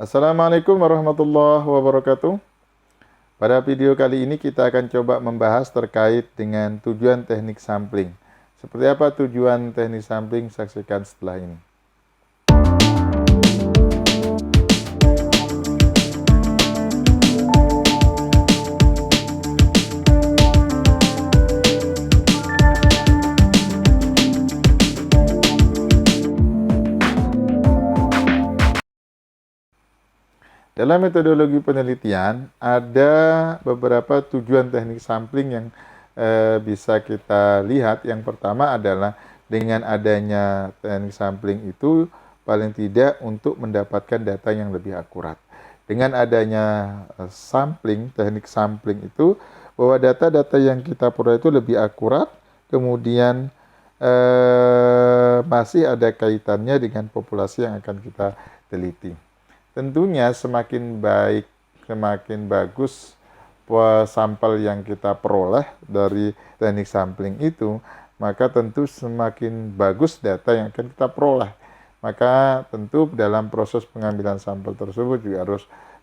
Assalamualaikum warahmatullahi wabarakatuh. Pada video kali ini kita akan coba membahas terkait dengan tujuan teknik sampling. Seperti apa tujuan teknik sampling? Saksikan setelah ini. Dalam metodologi penelitian, ada beberapa tujuan teknik sampling yang bisa kita lihat. Yang pertama adalah dengan adanya teknik sampling itu paling tidak untuk mendapatkan data yang lebih akurat. Dengan adanya teknik sampling itu, bahwa data-data yang kita peroleh itu lebih akurat, kemudian masih ada kaitannya dengan populasi yang akan kita teliti. Tentunya semakin baik, semakin bagus sampel yang kita peroleh dari teknik sampling itu, maka tentu semakin bagus data yang akan kita peroleh. Maka tentu dalam proses pengambilan sampel tersebut juga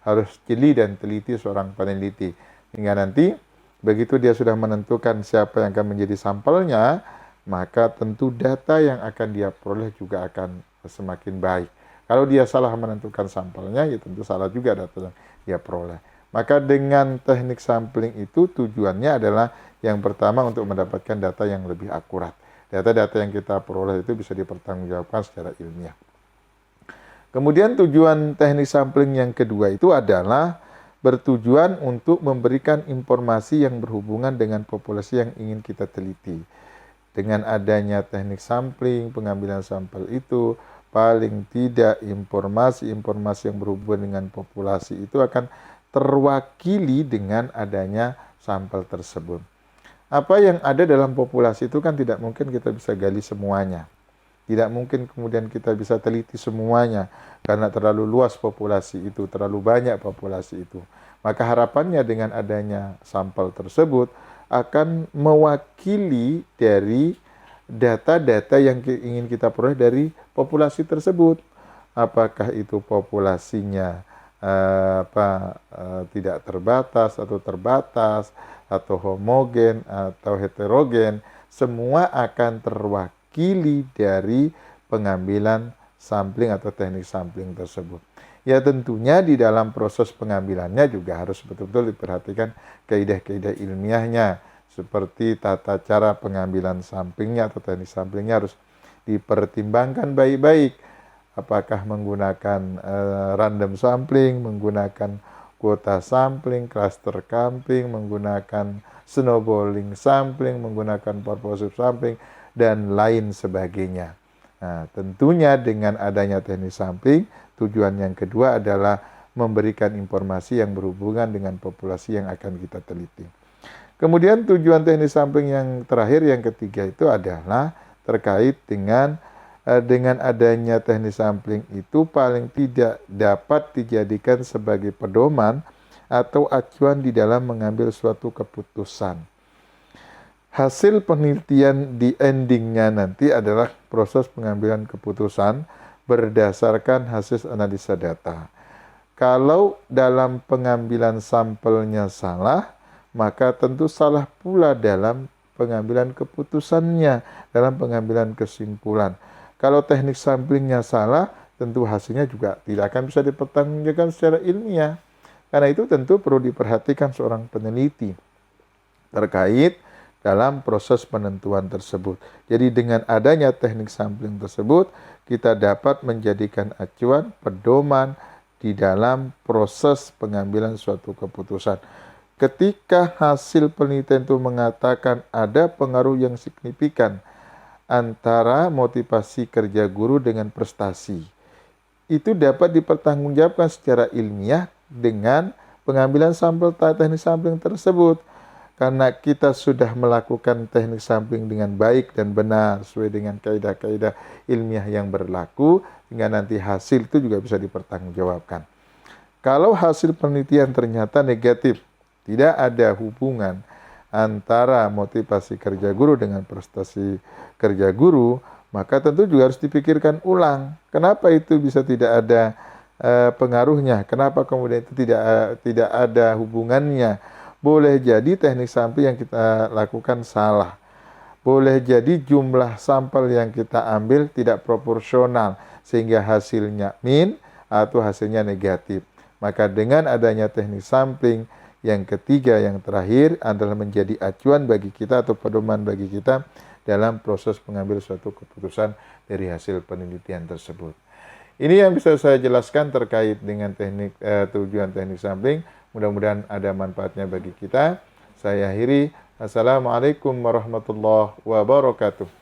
harus jeli dan teliti seorang peneliti. Hingga nanti begitu dia sudah menentukan siapa yang akan menjadi sampelnya, maka tentu data yang akan dia peroleh juga akan semakin baik. Kalau dia salah menentukan sampelnya, ya tentu salah juga data yang dia peroleh. Maka dengan teknik sampling itu tujuannya adalah yang pertama untuk mendapatkan data yang lebih akurat. Data-data yang kita peroleh itu bisa dipertanggungjawabkan secara ilmiah. Kemudian tujuan teknik sampling yang kedua itu adalah bertujuan untuk memberikan informasi yang berhubungan dengan populasi yang ingin kita teliti. Dengan adanya teknik sampling, pengambilan sampel itu, paling tidak informasi-informasi yang berhubungan dengan populasi itu akan terwakili dengan adanya sampel tersebut. Apa yang ada dalam populasi itu kan tidak mungkin kita bisa gali semuanya. Tidak mungkin kemudian kita bisa teliti semuanya karena terlalu luas populasi itu, terlalu banyak populasi itu. Maka harapannya dengan adanya sampel tersebut akan mewakili dari data-data yang ingin kita peroleh dari populasi tersebut. Apakah itu populasinya tidak terbatas atau terbatas, atau homogen atau heterogen, semua akan terwakili dari pengambilan sampling atau teknik sampling tersebut. Ya tentunya di dalam proses pengambilannya juga harus betul-betul diperhatikan kaidah-kaidah ilmiahnya, seperti tata cara pengambilan samplingnya atau teknik samplingnya harus dipertimbangkan baik-baik. Apakah menggunakan random sampling, menggunakan kuota sampling, cluster sampling, menggunakan snowballing sampling, menggunakan purposive sampling, dan lain sebagainya. Nah, tentunya dengan adanya teknik sampling, tujuan yang kedua adalah memberikan informasi yang berhubungan dengan populasi yang akan kita teliti. Kemudian tujuan teknik sampling yang terakhir, yang ketiga itu adalah terkait dengan adanya teknik sampling itu paling tidak dapat dijadikan sebagai pedoman atau acuan di dalam mengambil suatu keputusan. Hasil penelitian di endingnya nanti adalah proses pengambilan keputusan berdasarkan hasil analisa data. Kalau dalam pengambilan sampelnya salah, maka tentu salah pula dalam pengambilan keputusannya, dalam pengambilan kesimpulan. Kalau teknik samplingnya salah, tentu hasilnya juga tidak akan bisa dipertanggungjawabkan secara ilmiah. Karena itu tentu perlu diperhatikan seorang peneliti terkait dalam proses penentuan tersebut. Jadi dengan adanya teknik sampling tersebut, kita dapat menjadikan acuan, pedoman di dalam proses pengambilan suatu keputusan. Ketika hasil penelitian itu mengatakan ada pengaruh yang signifikan antara motivasi kerja guru dengan prestasi, itu dapat dipertanggungjawabkan secara ilmiah dengan pengambilan sampel teknik sampling tersebut. Karena kita sudah melakukan teknik sampling dengan baik dan benar sesuai dengan kaidah-kaidah ilmiah yang berlaku, hingga nanti hasil itu juga bisa dipertanggungjawabkan. Kalau hasil penelitian ternyata negatif, tidak ada hubungan antara motivasi kerja guru dengan prestasi kerja guru, maka tentu juga harus dipikirkan ulang. Kenapa itu bisa tidak ada pengaruhnya. Kenapa kemudian itu tidak ada hubungannya? Boleh jadi teknik sampling yang kita lakukan salah. Boleh jadi jumlah sampel yang kita ambil tidak proporsional sehingga hasilnya min atau hasilnya negatif. Maka dengan adanya teknik sampling yang ketiga yang terakhir adalah menjadi acuan bagi kita atau pedoman bagi kita dalam proses mengambil suatu keputusan dari hasil penelitian tersebut. Ini yang bisa saya jelaskan terkait dengan tujuan teknik sampling. Mudah-mudahan ada manfaatnya bagi kita. Saya akhiri. Assalamualaikum warahmatullahi wabarakatuh.